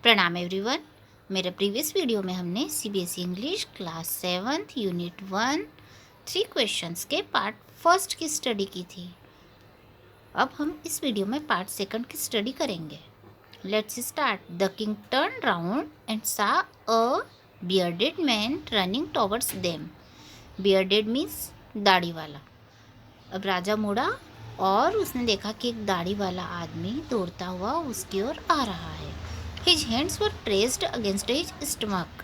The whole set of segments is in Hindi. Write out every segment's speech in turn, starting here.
प्रणाम एवरीवन। मेरे प्रीवियस वीडियो में हमने CBSE English class 7th unit 1 3 questions के पार्ट फर्स्ट की स्टडी की थी। अब हम इस वीडियो में पार्ट सेकंड की स्टडी करेंगे। Let's start. The king turn round and saw a bearded man running towards them. Bearded means दाढ़ी वाला। अब राजा मुड़ा और उसने देखा कि एक दाढ़ी वाला आदमी दौड़ता हुआ उसकी ओर आ रहा है। His hands were pressed against his stomach,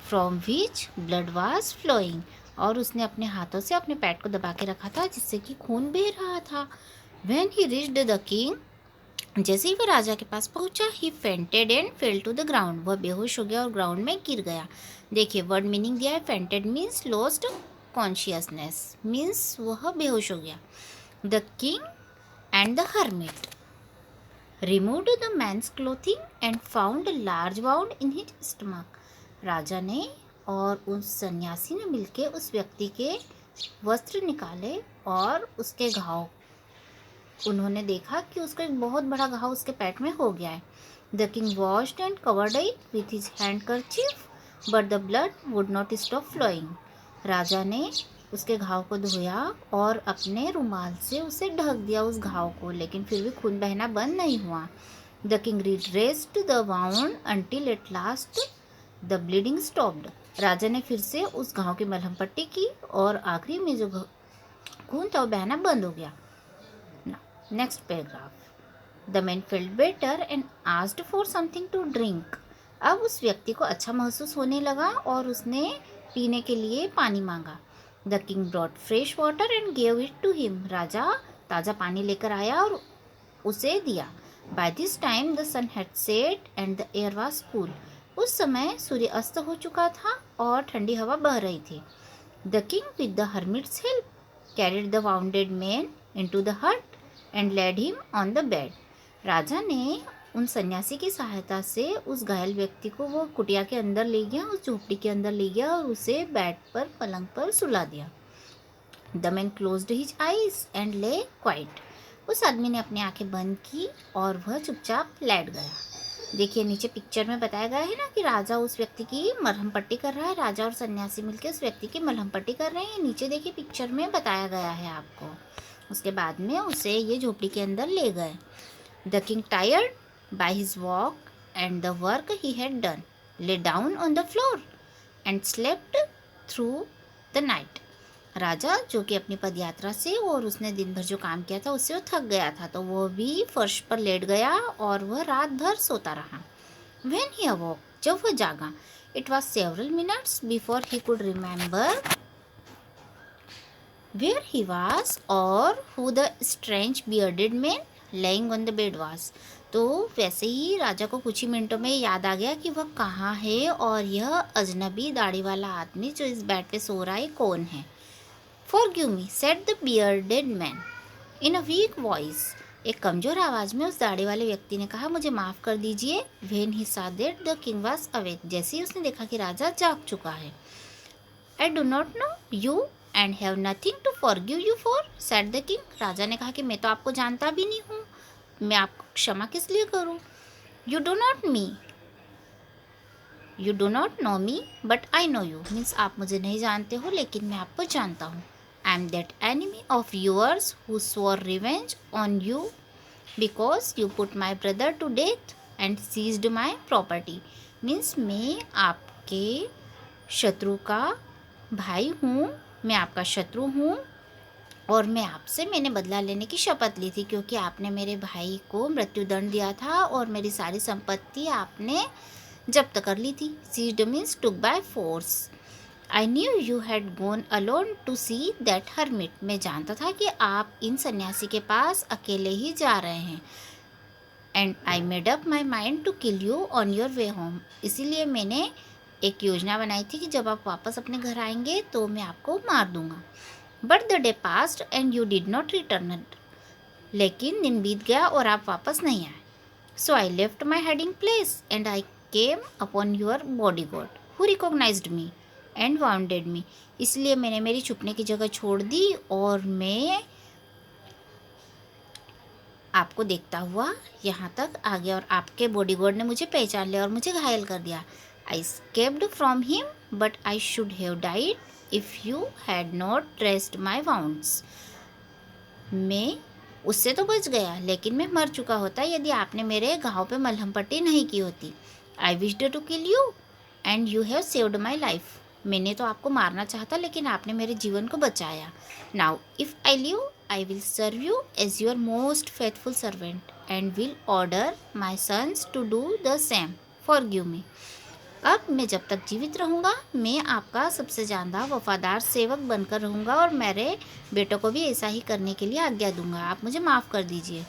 from which blood was flowing. और उसने अपने हाथों से अपने पेट को दबा के रखा था जिससे कि खून बह रहा था। When he reached the king, जैसे ही वह राजा के पास पहुंचा, he fainted and fell to the ground. वह बेहोश हो गया और ग्राउंड में गिर गया। देखिए वर्ड मीनिंग दिया है। fainted means lost consciousness, means वह बेहोश हो गया। The king and the hermit removed the man's clothing and found a large wound in his stomach. राजा ने और उस सन्यासी ने मिलकर उस व्यक्ति के वस्त्र निकाले और उसके घाव उन्होंने देखा कि उसका एक बहुत बड़ा घाव उसके पेट में हो गया है। The king washed and covered it with his handkerchief, but the blood would not stop flowing. राजा ने उसके घाव को धोया और अपने रुमाल से उसे ढक दिया उस घाव को, लेकिन फिर भी खून बहना बंद नहीं हुआ। The king redressed the wound until at last the bleeding stopped. राजा ने फिर से उस घाव की मलहम पट्टी की और आखिरी में जो खून था वो बहना बंद हो गया। Next paragraph. The man felt better and asked for something to drink. अब उस व्यक्ति को अच्छा महसूस होने लगा और उसने पीने के लिए पानी मांगा। The king brought fresh water and gave it to him. राजा ताज़ा पानी लेकर आया और उसे दिया। By this time the sun had set and the air was cool. उस समय सूर्य अस्त हो चुका था और ठंडी हवा बह रही थी। The king with the hermit's help carried the wounded man into the hut and laid him on the bed. राजा ने उन सन्यासी की सहायता से उस घायल व्यक्ति को वो कुटिया के अंदर ले गया, उस झोपड़ी के अंदर ले गया और उसे बेड पर पलंग पर सुला दिया। The man closed his eyes and ले क्वाइट. उस आदमी ने अपनी आंखें बंद की और वह चुपचाप लेट गया। देखिए नीचे पिक्चर में बताया गया है ना कि राजा उस व्यक्ति की मरहम पट्टी कर रहा है। राजा और सन्यासी मिलकर उस व्यक्ति की मरहम पट्टी कर रहे हैं। नीचे देखिए पिक्चर में बताया गया है आपको। उसके बाद में उसे ये झोपड़ी के अंदर ले गए। The king tired by his walk and the work he had done, lay down on the floor and slept through the night. राजा जो कि अपनी पदयात्रा से और उसने दिन भर जो काम किया था उससे वो थक गया था, तो वो भी फर्श पर लेट गया और वह रात भर सोता रहा। When he awoke, जब वह जागा, it was several minutes before he could remember where he was or who the strange bearded man laying on the bed was. तो वैसे ही राजा को कुछ ही मिनटों में याद आ गया कि वह कहाँ है और यह अजनबी दाढ़ी वाला आदमी जो इस बेड पे सो रहा है कौन है। Forgive me, said the bearded man in a weak voice. एक कमजोर आवाज में उस दाढ़ी वाले व्यक्ति ने कहा, मुझे माफ कर दीजिए। When he saw that the king was awake, जैसे ही उसने देखा कि राजा जाग चुका है। I do not know you and have nothing to forgive you for, said the king. राजा ने कहा कि मैं तो आपको जानता भी नहीं हूँ, मैं आपको क्षमा किस लिए करूं। You do not know me but I know you. Means आप मुझे नहीं जानते हो लेकिन मैं आपको जानता हूँ। I am that enemy of yours who swore revenge on you because you put my brother to death and seized my property. Means मैं आपके शत्रु का भाई हूँ, मैं आपका शत्रु हूँ और मैंने बदला लेने की शपथ ली थी क्योंकि आपने मेरे भाई को मृत्युदंड दिया था और मेरी सारी संपत्ति आपने जब्त कर ली थी। Seized means took by force. I knew you had gone alone to see that hermit. मैं जानता था कि आप इन सन्यासी के पास अकेले ही जा रहे हैं। And I made up my mind to kill you on your way home. इसीलिए मैंने एक योजना बनाई थी कि जब आप वापस अपने घर आएंगे तो मैं आपको मार दूंगा। But the day passed and you did not return. लेकिन दिन बीत गया और आप वापस नहीं आए। So I left my hiding place and I came upon your bodyguard who recognised me and wounded me. इसलिए मैंने मेरी छुपने की जगह छोड़ दी और मैं आपको देखता हुआ यहाँ तक आ गया और आपके बॉडीगार्ड ने मुझे पहचान लिया और मुझे घायल कर दिया। आई escaped from him but I should have died if you had not dressed my wounds. मैं उससे तो बच गया, लेकिन मैं मर चुका होता यदि आपने मेरे घाव पे मलहम पट्टी नहीं की होती। I wished to kill you and you have saved my life. मैंने तो आपको मारना चाहता, लेकिन आपने मेरे जीवन को बचाया। Now if I live I will serve you as your most faithful servant and will order my sons to do the same. Forgive me. अब मैं जब तक जीवित रहूँगा मैं आपका सबसे ज़्यादा वफादार सेवक बनकर रहूँगा और मेरे बेटों को भी ऐसा ही करने के लिए आज्ञा दूंगा। आप मुझे माफ़ कर दीजिए।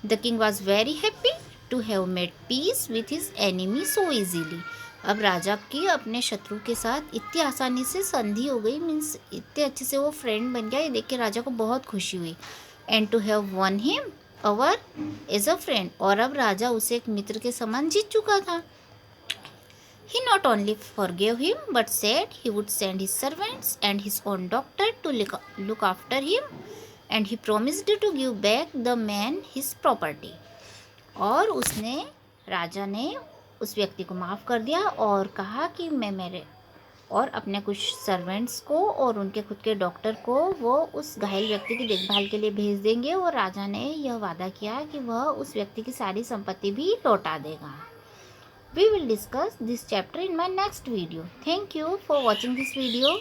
The king was very happy to have made peace with his enemy so easily. अब राजा की अपने शत्रु के साथ इतनी आसानी से संधि हो गई, मीन्स इतने अच्छे से वो फ्रेंड बन गया। ये देख के राजा को बहुत खुशी हुई। And to have won him over as a friend, और अब राजा उसे एक मित्र के समान जीत चुका था। He not only forgave him but said he would send his servants and his own doctor to look after him, and he promised to give back the man his property. और उसने राजा ने उस व्यक्ति को माफ़ कर दिया और कहा कि मैं मेरे और अपने कुछ सर्वेंट्स को और उनके खुद के डॉक्टर को वो उस घायल व्यक्ति की देखभाल के लिए भेज देंगे, और राजा ने यह वादा किया कि वह उस व्यक्ति की सारी संपत्ति भी लौटा देगा। We will discuss this chapter in my next video. Thank you for watching this video.